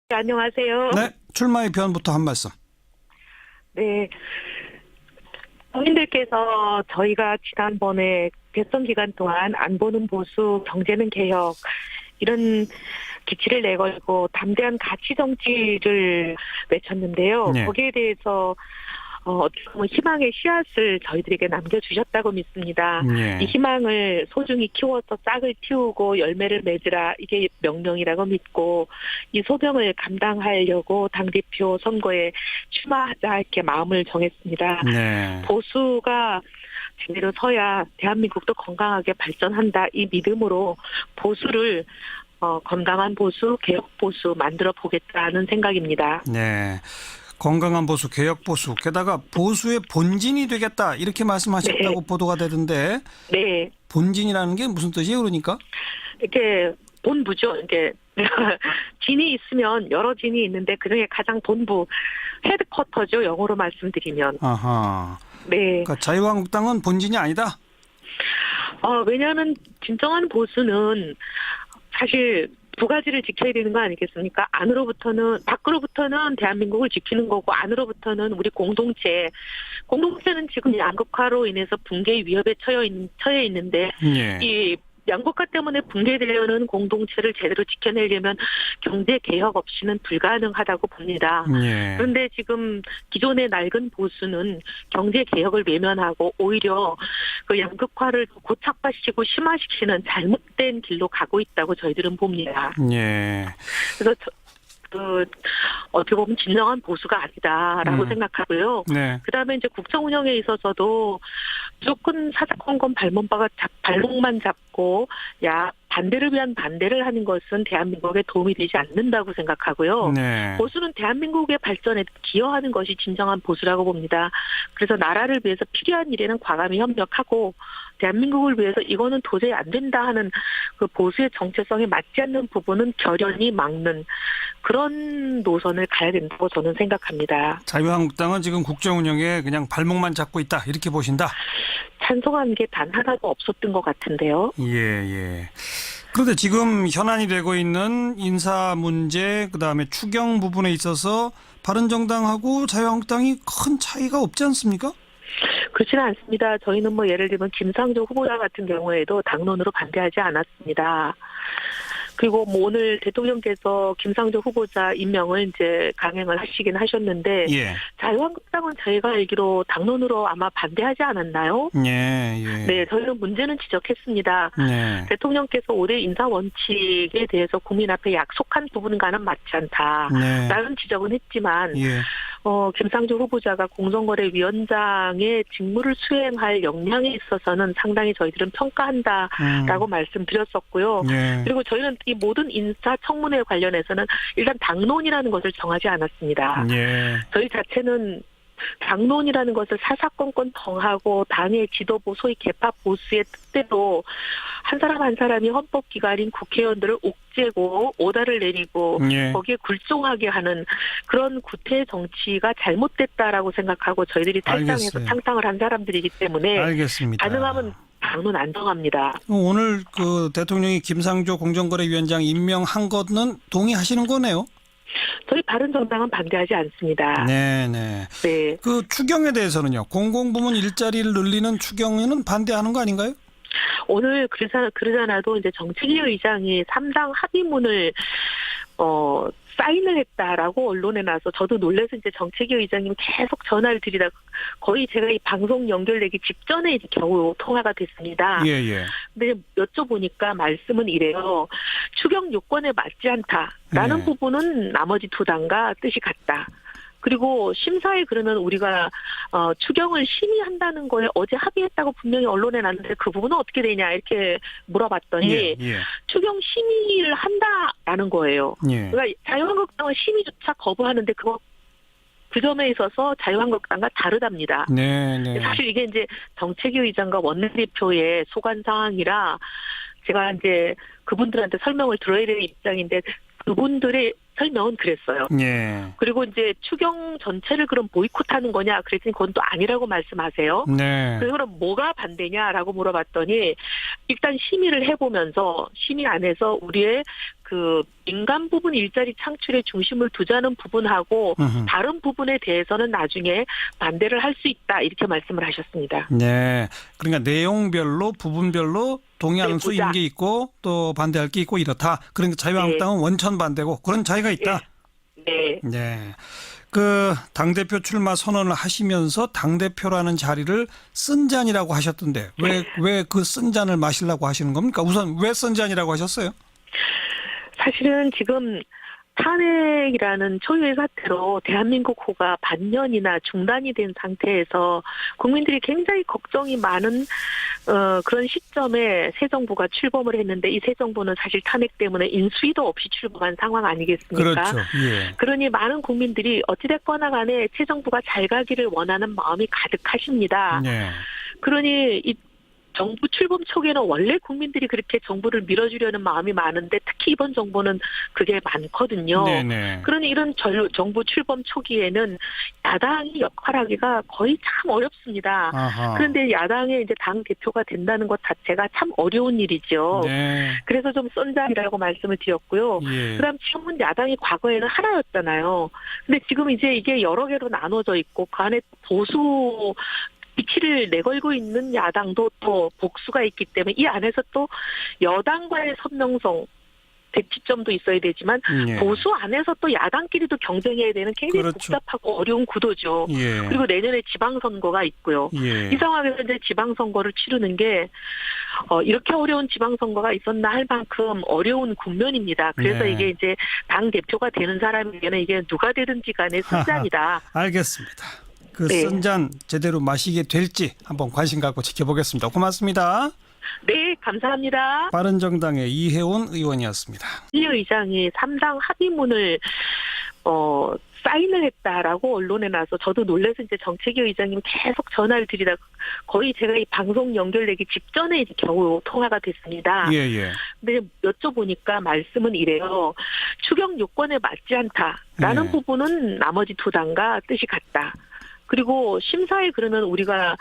네, 안녕하세요. 네, 출마의 변부터 한 말씀. 네. 국민들께서 저희가 지난번에 대선 기간 동안 안 보는 보수, 경제는 개혁, 이런 기치를 내걸고 담대한 가치 정치를 외쳤는데요. 네. 거기에 대해서 어떻게 보면 희망의 씨앗을 저희들에게 남겨주셨다고 믿습니다. 네. 이 희망을 소중히 키워서 싹을 틔우고 열매를 맺으라, 이게 명령이라고 믿고 이 소명을 감당하려고 당대표 선거에 출마하자 이렇게 마음을 정했습니다. 네. 보수가 제대로 서야 대한민국도 건강하게 발전한다, 이 믿음으로 보수를 건강한 보수, 개혁 보수 만들어 보겠다는 생각입니다. 네. 건강한 보수, 개혁 보수, 게다가 보수의 본진이 되겠다 이렇게 말씀하셨다고 보도가 되던데 네. 본진이라는 게 무슨 뜻이에요, 그러니까? 이렇게 본부죠. 이게 진이 있으면 여러 진이 있는데 그중에 가장 본부, 헤드쿼터죠. 영어로 말씀드리면. 아하. 네. 그러니까 자유한국당은 본진이 아니다. 왜냐하면 진정한 보수는 사실 두 가지를 지켜야 되는 거 아니겠습니까? 밖으로부터는 대한민국을 지키는 거고, 안으로부터는 우리 공동체는 지금 양극화로 인해서 붕괴의 위협에 처해 있는데, 네. 이 양극화 때문에 붕괴되려는 공동체를 제대로 지켜내려면 경제 개혁 없이는 불가능하다고 봅니다. 네. 그런데 지금 기존의 낡은 보수는 경제 개혁을 외면하고 오히려 그 양극화를 고착화시키고 심화시키는 잘못된 길로 가고 있다고 저희들은 봅니다. 네. 그래서 어떻게 보면 진정한 보수가 아니다라고 생각하고요. 네. 그다음에 이제 국정 운영에 있어서도 무조건 사사건건 발목만 잡고 반대를 위한 반대를 하는 것은 대한민국에 도움이 되지 않는다고 생각하고요. 네. 보수는 대한민국의 발전에 기여하는 것이 진정한 보수라고 봅니다. 그래서 나라를 위해서 필요한 일에는 과감히 협력하고, 대한민국을 위해서 이거는 도저히 안 된다 하는 그 보수의 정체성에 맞지 않는 부분은 결연히 막는 그런 노선을 가야 된다고 저는 생각합니다. 자유한국당은 지금 국정 운영에 그냥 발목만 잡고 있다 이렇게 보신다. 찬성한 게 단 하나도 없었던 것 같은데요. 예. 그런데 지금 현안이 되고 있는 인사 문제, 그다음에 추경 부분에 있어서 바른정당하고 자유한국당이 큰 차이가 없지 않습니까? 그렇지는 않습니다. 저희는 예를 들면 김상조 후보자 같은 경우에도 당론으로 반대하지 않았습니다. 그리고 오늘 대통령께서 김상조 후보자 임명을 이제 강행을 하시긴 하셨는데, 예. 자유한국당은 저희가 알기로 당론으로 아마 반대하지 않았나요? 예. 네, 저희는 문제는 지적했습니다. 네. 대통령께서 올해 인사 원칙에 대해서 국민 앞에 약속한 부분과는 맞지 네. 않다라는 지적은 했지만, 예. 김상조 후보자가 공정거래위원장의 직무를 수행할 역량에 있어서는 상당히 저희들은 평가한다라고 말씀드렸었고요. 예. 그리고 저희는 이 모든 인사청문회 관련해서는 일단 당론이라는 것을 정하지 않았습니다. 예. 저희 자체는 당론이라는 것을 사사건건 정하고 당의 지도부, 소위 개파 보수의 뜻대로 한 사람 한 사람이 헌법기관인 국회의원들을 옥죄고 오다를 내리고 예. 거기에 굴종하게 하는 그런 구태 정치가 잘못됐다라고 생각하고 저희들이 탈당해서 알겠어요. 창당을 한 사람들이기 때문에 알겠습니다. 가능하면 당론 안 정합니다. 오늘 그 대통령이 김상조 공정거래위원장 임명한 것은 동의하시는 거네요? 저희 바른정당은 반대하지 않습니다. 네. 네. 그 추경에 대해서는요. 공공부문 일자리를 늘리는 추경에는 반대하는 거 아닌가요? 오늘 그러잖아도 이제 정책위 의장이 3당 합의문을 사인을 했다라고 언론에 나서 저도 놀라서 이제 정책위 의장님 계속 전화를 드리다가 거의 제가 이 방송 연결되기 직전에 이제 겨우 통화가 됐습니다. 예. 근데 여쭤보니까 말씀은 이래요. 추경 요건에 맞지 않다라는 네. 부분은 나머지 두 당과 뜻이 같다. 그리고 심사에 그러면 우리가 추경을 심의한다는 거에 어제 합의했다고 분명히 언론에 났는데 그 부분은 어떻게 되냐 이렇게 물어봤더니 예. 추경 심의를 한다라는 거예요. 예. 그러니까 자유한국당은 심의조차 거부하는데 그 점에 있어서 자유한국당과 다르답니다. 네. 사실 이게 이제 정책위 의장과 원내대표의 소관 상황이라 제가 이제 그분들한테 설명을 들어야 되는 입장인데 그분들의 설명은 그랬어요. 예. 그리고 이제 추경 전체를 그럼 보이콧하는 거냐 그랬더니 그건 또 아니라고 말씀하세요. 네. 그래서 그럼 뭐가 반대냐라고 물어봤더니 일단 심의를 해보면서 심의 안에서 우리의 그 민간 부분 일자리 창출에 중심을 두자는 부분하고 다른 부분에 대해서는 나중에 반대를 할 수 있다 이렇게 말씀을 하셨습니다. 네. 그러니까 내용별로 부분별로 동의하는 네, 수 있는 게 있고 또 반대할 게 있고 이렇다. 그러니까 자유한국당은 원천 반대고 그런 차이가 있다. 네. 네. 그 당대표 출마 선언을 하시면서 당대표라는 자리를 쓴 잔이라고 하셨던데 왜 그 쓴 잔을 마시려고 하시는 겁니까? 우선 왜 쓴 잔이라고 하셨어요? 사실은 지금 탄핵이라는 초유의 사태로 대한민국 호가 반년이나 중단이 된 상태에서 국민들이 굉장히 걱정이 많은 그런 시점에 새 정부가 출범을 했는데 이 새 정부는 사실 탄핵 때문에 인수위도 없이 출범한 상황 아니겠습니까? 그렇죠. 예. 그러니 많은 국민들이 어찌됐거나 간에 새 정부가 잘 가기를 원하는 마음이 가득하십니다. 네. 그러니 이 정부 출범 초기에는 원래 국민들이 그렇게 정부를 밀어주려는 마음이 많은데 특히 이번 정부는 그게 많거든요. 네네. 그러니 이런 정부 출범 초기에는 야당이 역할하기가 거의 참 어렵습니다. 아하. 그런데 야당의 이제 당 대표가 된다는 것 자체가 참 어려운 일이죠. 네. 그래서 좀 썬잔이라고 말씀을 드렸고요. 예. 그다음 지금은 야당이 과거에는 하나였잖아요. 근데 지금 이제 이게 여러 개로 나눠져 있고 그 안에 보수 위치를 내걸고 있는 야당도 또 복수가 있기 때문에 이 안에서 또 여당과의 선명성 대치점도 있어야 되지만 예. 보수 안에서 또 야당끼리도 경쟁해야 되는 굉장히 그렇죠. 복잡하고 어려운 구도죠. 예. 그리고 내년에 지방선거가 있고요. 예. 이 상황에서 이제 지방선거를 치르는 게 이렇게 어려운 지방선거가 있었나 할 만큼 어려운 국면입니다. 그래서 네. 이게 이제 당 대표가 되는 사람에게는 이게 누가 되든지 간에 승자입니다. 알겠습니다. 그 네. 쓴 잔 제대로 마시게 될지 한번 관심 갖고 지켜보겠습니다. 고맙습니다. 네, 감사합니다. 바른정당의 이혜원 의원이었습니다. 이 의장이 3당 합의문을 사인을 했다라고 언론에 나서 저도 놀라서 이제 정책위 의장님 계속 전화를 드리다 거의 제가 이 방송 연결되기 직전에 이제 겨우 통화가 됐습니다. 예예. 근데 여쭤보니까 말씀은 이래요. 추경 요건에 맞지 않다라는 네. 부분은 나머지 두 당과 뜻이 같다. 그리고 심사에 그러면 우리가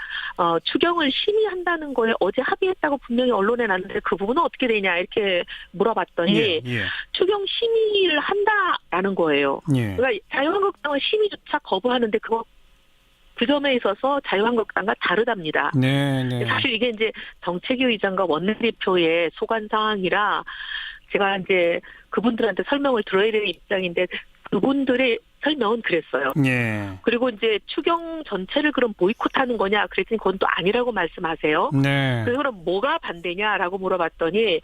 추경을 심의한다는 거에 어제 합의했다고 분명히 언론에 났는데 그 부분은 어떻게 되냐 이렇게 물어봤더니 예. 예. 추경 심의를 한다라는 거예요. 예. 그러니까 자유한국당은 심의조차 거부하는데 그 점에 있어서 자유한국당과 다르답니다. 네네. 사실 이게 이제 정책위 의장과 원내대표의 소관 사항이라 제가 이제 그분들한테 설명을 들어야 되는 입장인데 그분들의 설명은 그랬어요. 예. 그리고 이제 추경 전체를 그럼 보이콧하는 거냐 그랬더니 그건 또 아니라고 말씀하세요. 네. 그래서 그럼 뭐가 반대냐라고 물어봤더니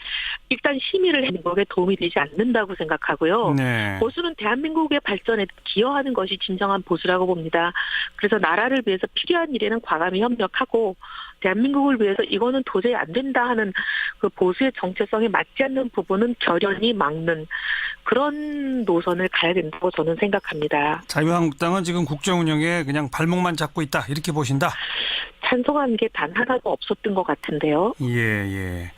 일단 심의를 하는 것에 도움이 되지 않는다고 생각하고요. 네. 보수는 대한민국의 발전에 기여하는 것이 진정한 보수라고 봅니다. 그래서 나라를 위해서 필요한 일에는 과감히 협력하고 대한민국을 위해서 이거는 도저히 안 된다 하는 그 보수의 정체성에 맞지 않는 부분은 결연히 막는 그런 노선을 가야 된다고 저는 생각합니다. 자유한국당은 지금 국정 운영에 그냥 발목만 잡고 있다 이렇게 보신다. 찬성한 게 단 하나도 없었던 것 같은데요. 예.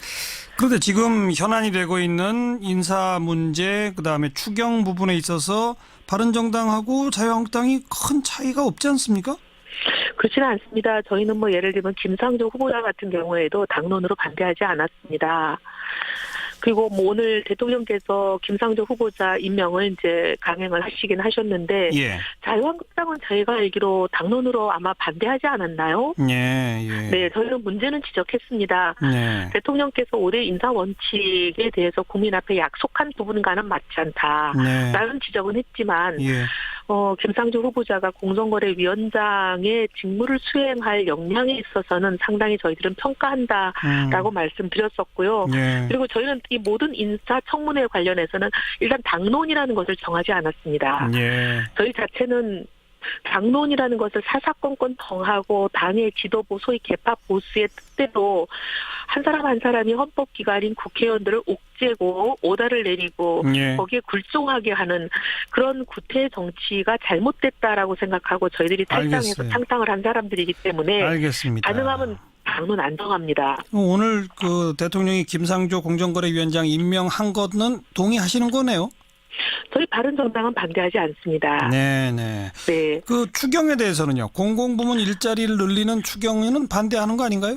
그런데 지금 현안이 되고 있는 인사 문제 그다음에 추경 부분에 있어서 바른정당하고 자유한국당이 큰 차이가 없지 않습니까? 그렇지는 않습니다. 저희는 뭐 예를 들면 김상조 후보자 같은 경우에도 당론으로 반대하지 않았습니다. 그리고 뭐 오늘 대통령께서 김상조 후보자 임명을 이제 강행을 하시긴 하셨는데 예. 자유한국당은 저희가 알기로 당론으로 아마 반대하지 않았나요? 예. 네, 저희는 문제는 지적했습니다. 네. 대통령께서 올해 인사 원칙에 대해서 국민 앞에 약속한 부분과는 맞지 않다. 네. 라는 지적은 했지만 예. 김상조 후보자가 공정거래위원장의 직무를 수행할 역량에 있어서는 상당히 저희들은 평가한다라고 말씀드렸었고요. 예. 그리고 저희는 이 모든 인사 청문회 관련해서는 일단 당론이라는 것을 정하지 않았습니다. 예. 저희 자체는 당론이라는 것을 사사건건 정하고 당의 지도부 소위 개파 보수의 뜻대로 한 사람 한 사람이 헌법기관인 국회의원들을 옥죄고 오다를 내리고 예. 거기에 굴종하게 하는 그런 구태 정치가 잘못됐다라고 생각하고 저희들이 탈당해서 알겠어요. 창당을 한 사람들이기 때문에 알겠습니다. 가능하면 당론 안 정합니다. 오늘 그 대통령이 김상조 공정거래위원장 임명한 것은 동의하시는 거네요? 저희 바른정당은 반대하지 않습니다. 네네. 네. 그 추경에 대해서는요. 공공부문 일자리를 늘리는 추경에는 반대하는 거 아닌가요?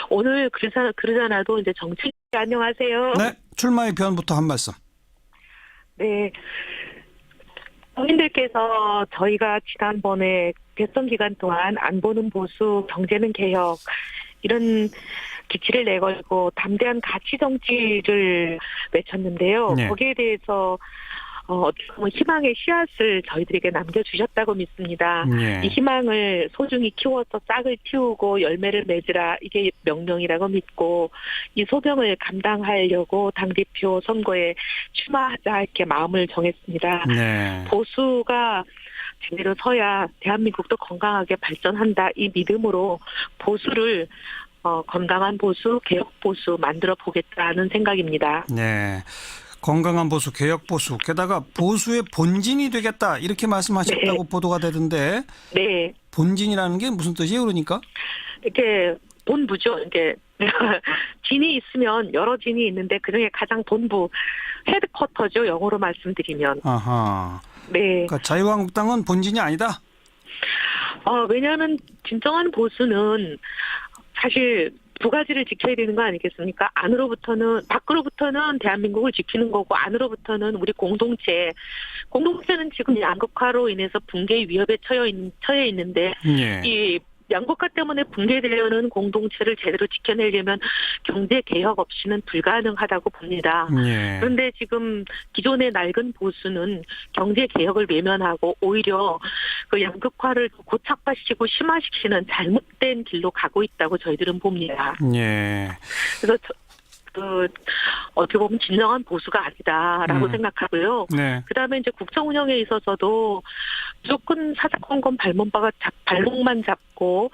오늘 그러잖아도 이제 정책 안녕하세요. 네. 출마의 변부터 한 말씀. 네. 국민들께서 저희가 지난번에 대선 기간 동안 안 보는 보수, 경제는 개혁 이런 기치를 내걸고 담대한 가치 정치를 외쳤는데요. 네. 거기에 대해서 어떻게 보면 희망의 씨앗을 저희들에게 남겨주셨다고 믿습니다. 네. 이 희망을 소중히 키워서 싹을 틔우고 열매를 맺으라, 이게 명령이라고 믿고 이 소명을 감당하려고 당대표 선거에 출마하자 이렇게 마음을 정했습니다. 네. 보수가 제대로 서야 대한민국도 건강하게 발전한다, 이 믿음으로 보수를 건강한 보수, 개혁 보수 만들어 보겠다는 생각입니다. 네. 건강한 보수, 개혁 보수, 게다가 보수의 본진이 되겠다 이렇게 말씀하셨다고 네. 보도가 되던데 네, 본진이라는 게 무슨 뜻이에요, 그러니까? 이렇게 본부죠. 이게 진이 있으면 여러 진이 있는데 그중에 가장 본부, 헤드쿼터죠. 영어로 말씀드리면. 아하. 네. 그러니까 자유한국당은 본진이 아니다. 왜냐하면 진정한 보수는 사실 두 가지를 지켜야 되는 거 아니겠습니까? 밖으로부터는 대한민국을 지키는 거고, 안으로부터는 우리 공동체는 지금 양극화로 인해서 붕괴 위협에 처해 있는데, 예. 이 양극화 때문에 붕괴되려는 공동체를 제대로 지켜내려면 경제 개혁 없이는 불가능하다고 봅니다. 예. 그런데 지금 기존의 낡은 보수는 경제 개혁을 외면하고 오히려 그 양극화를 고착화시키고 심화시키는 잘못된 길로 가고 있다고 저희들은 봅니다. 예. 그래서 어떻게 보면 진정한 보수가 아니다라고 생각하고요. 네. 그다음에 이제 국정 운영에 있어서도 무조건 사사건건 발목만 잡고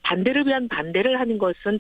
반대를 위한 반대를 하는 것은